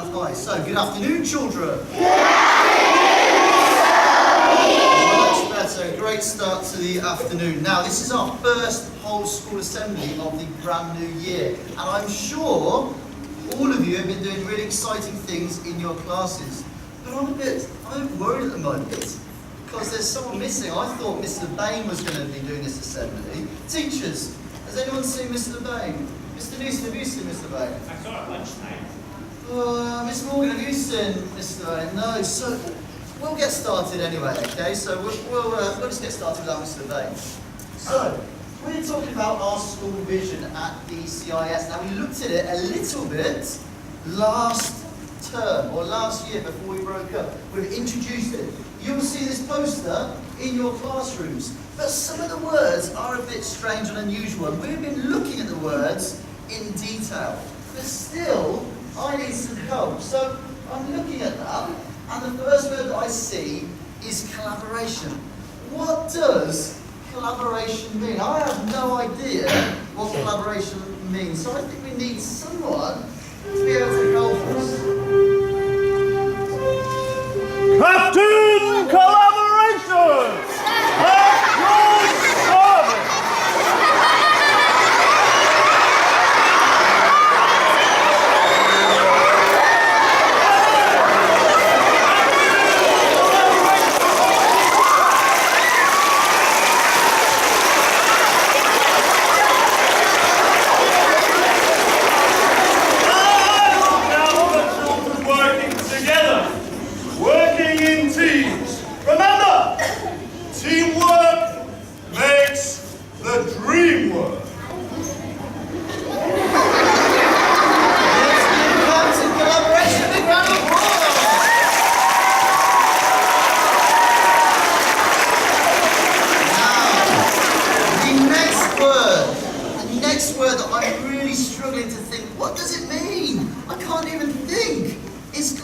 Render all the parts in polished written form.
of high. So, good afternoon, children. Good afternoon. Much better. Great start to the afternoon. Now, this is our first whole school assembly of the brand new year. And I'm sure all of you have been doing really exciting things in your classes. But I'm a bit worried at the moment because there's someone missing. I thought Mr. Bain was going to be doing this assembly. Teachers, has anyone seen Mr. Bain? Mr. Newson, have you seen Mr. Bain? I saw it at lunchtime. Miss Morgan, have you seen Mr. Bain? No, so we'll get started anyway, okay? So we'll just get started without Mr. Bain. So, we're talking about our school vision at DCIS. Now, we looked at it a little bit last term, or last year before we broke up. We've introduced it. You'll see this poster in your classrooms. But some of the words are a bit strange and unusual. And we've been looking at the words in detail. But still, I need some help. So I'm looking at that, and the first word that I see is collaboration. What does collaboration mean? I have no idea what collaboration means. So I think we need someone to be able to help us. Captain Collaboration! At your service!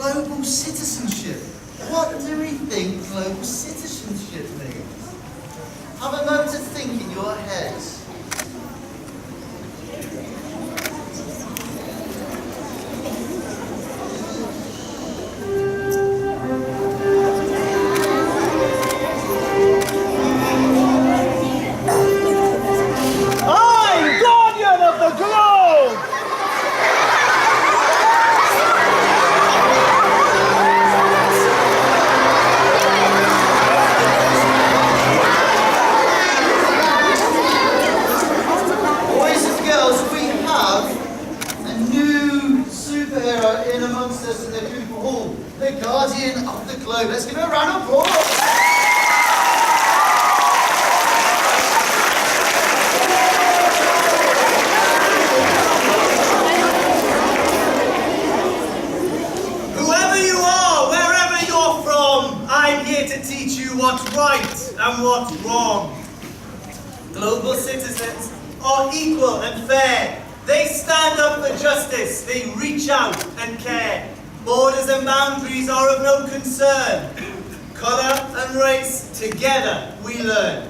Global citizenship. What do we think global citizenship means? Have a moment to think in your heads. I'm Guardian of the Globe! In amongst us in the Cooper Hall, the Guardian of the Globe. Let's give her a round of applause. Whoever you are, wherever you're from, I'm here to teach you what's right and what's wrong. Global citizens are equal and fair. They stand up for justice, they reach out and care. Borders and boundaries are of no concern. Colour and race, together we learn.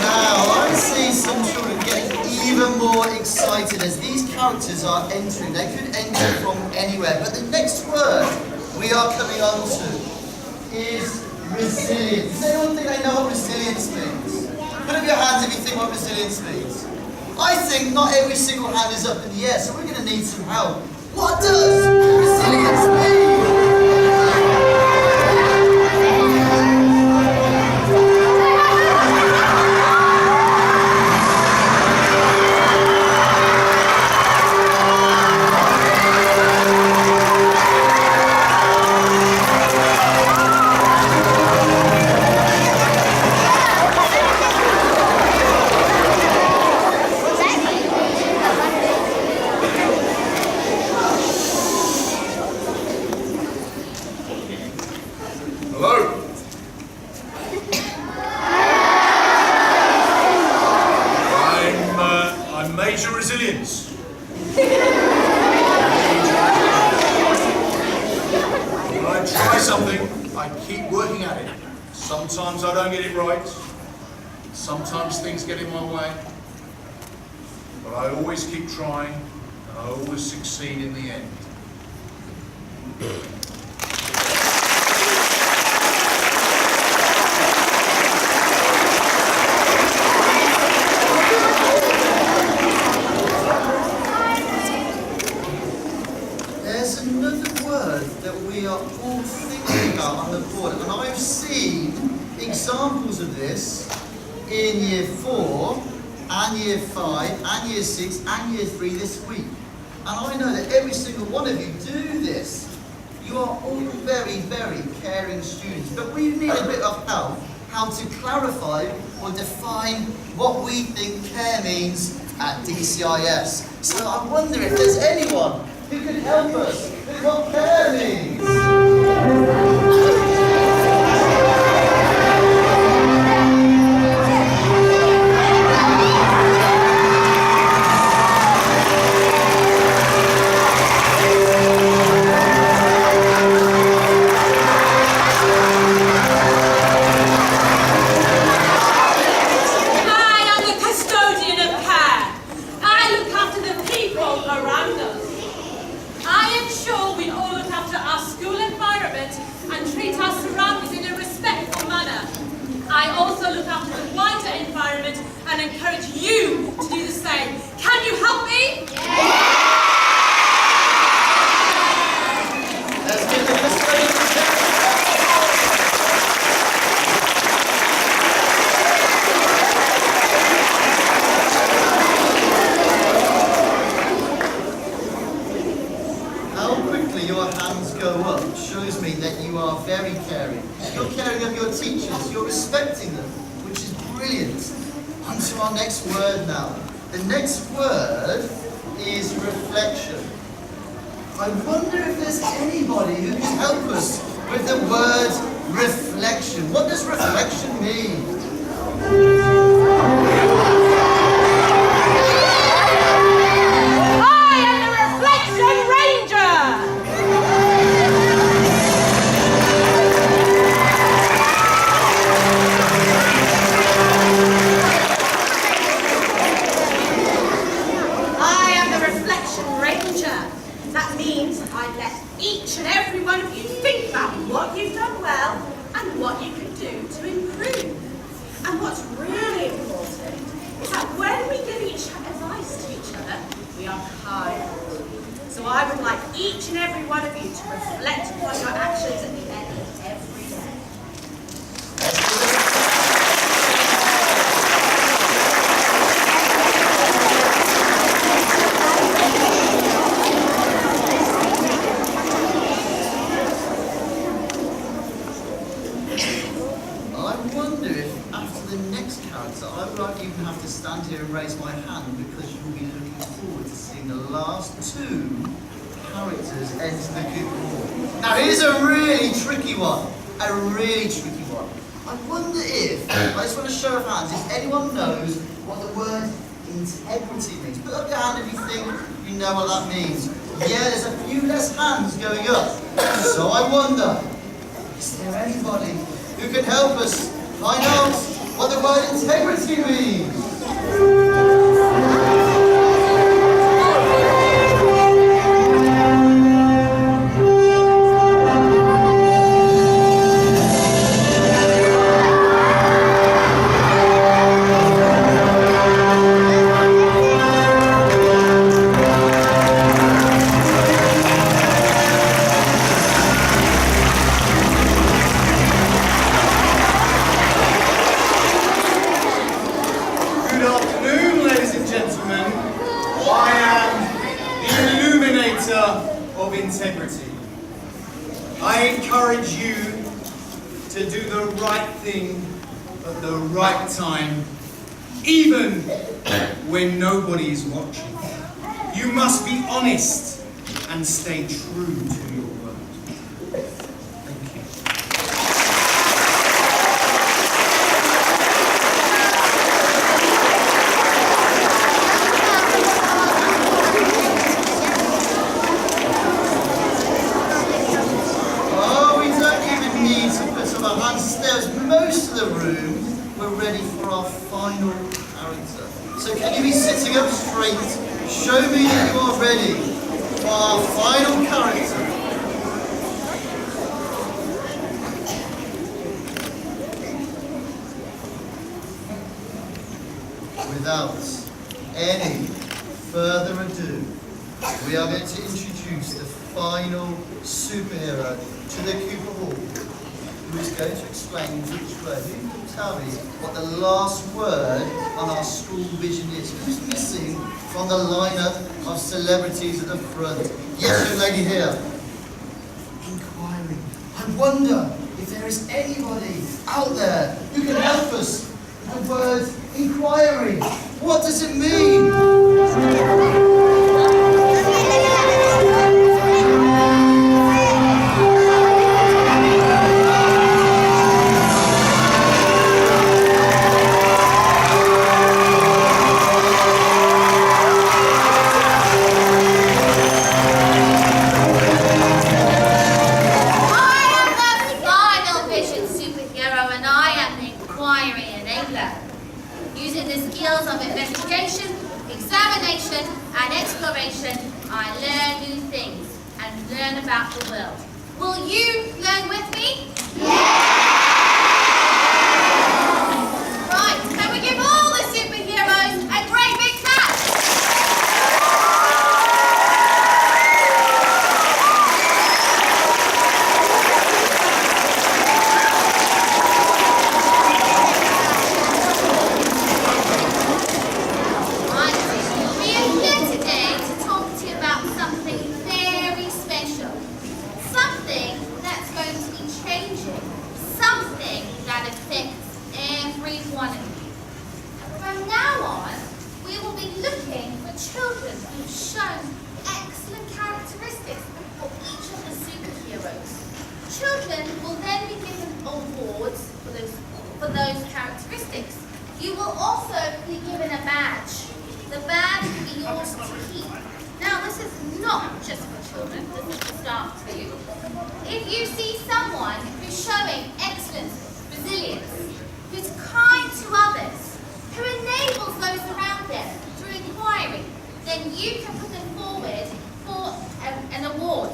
Now, I see some children getting even more excited as these characters are entering. They could enter from anywhere, but the next word we are coming on to is resilience. Does anyone think they know what resilience means? Put up your hands if you think what resilience means. I think not every single hand is up in the air, so we're going to need some help. What does resilience mean? Resilience. When I try something, I keep working at it. Sometimes I don't get it right, Sometimes things get in my way, but I always keep trying, and I always succeed in the end. There's another word that we are all thinking about on the board, and I've seen examples of this in Year 4 and Year 5 and Year 6 and Year 3 this week. And I know that every single one of you do this. You are all very, very caring students, but we need a bit of help how to clarify or define what we think care means at DCIS. So I wonder if there's anyone who can help us with what care means. I also look after the wider environment and encourage you to do the same. Can you help me? Let's give the custodians a check. How quickly your hands go up shows me that you are very caring. You're caring of your teachers, you're respecting them, which is brilliant. On to our next word now. The next word is reflection. I wonder if there's anybody who can help us with the word reflection. What does reflection mean? Each and every one of you think about what you've done well and what you can do to improve. And what's really important is that when we give advice to each other, we are kind. So I would like each and every one of you to reflect upon your actions at the end of every day. I would like you to have to stand here and raise my hand because you'll be looking forward to seeing the last two characters enter the Google Hall. Now here's a really tricky one. I wonder if, I just want to show of hands, if anyone knows what the word integrity means. Put up your hand if you think you know what that means. Yeah, there's a few less hands going up. So I wonder, is there anybody who can help us find out what the word integrity means? Of integrity. I encourage you to do the right thing at the right time, even when nobody is watching. You must be honest and stay true to your word. Thank you. Most of the room, we're ready for our show me that you are ready for our final character. Without any further ado, we are going to introduce the final superhero to the Cooper Hall, who is going to explain which word. Who can tell me what the last word on our school vision is? Who's missing from the lineup of celebrities at the front? Yes, young lady here. Inquiry. I wonder if there is anybody out there who can help us with the word inquiry. What does it mean? Using the skills of investigation, examination, and exploration, I learn new things and learn about the world. Will you learn with me? Right, can we give all the superheroes a great big clap? From now on, we will be looking for children who've shown excellent characteristics for each of the superheroes. Children will then be given awards for those characteristics. You will also be given a badge. The badge will be yours to keep. Now, this is not just for children, this is for staff too. If you see someone who's showing excellence, resilience, who's kind to others, who enables those around them through inquiry, then you can put them forward for an award.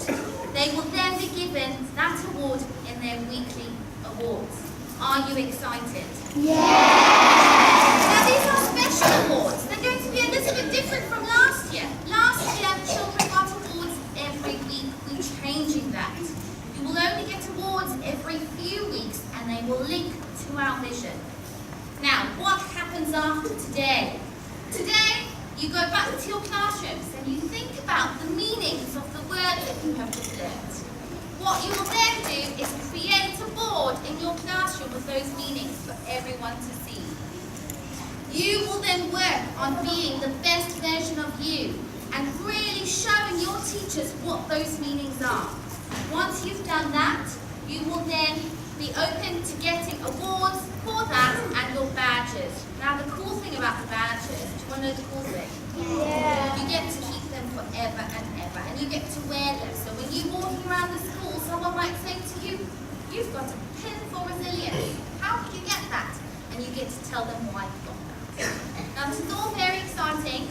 They will then be given that award in their weekly awards. Are you excited? Now these are special awards. They're going to be a little bit different from last year. Last year, children got awards every week. We're changing that. You will only get awards every few weeks and they will link to our vision. Now, what happens after today? Today, you go back to your classrooms and you think about the meanings of the words that you have just learned. What you will then do is create a board in your classroom with those meanings for everyone to see. You will then work on being the best version of you and really showing your teachers what those meanings are. Once you've done that, you will then be open to getting awards for that and your badges. Now the cool thing about the badges, do you want to know the cool thing? Yeah. You get to keep them forever and ever and you get to wear them. So when you're walking around the school, someone might say to you, you've got a pin for resilience. How did you get that? And you get to tell them why you got that. Now this is all very exciting.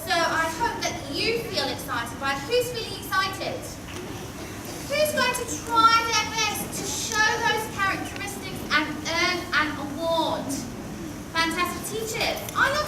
So I hope that you feel excited by it. Who's feeling excited? Who's going to try their best to show those characteristics and earn an award? Fantastic teachers. I love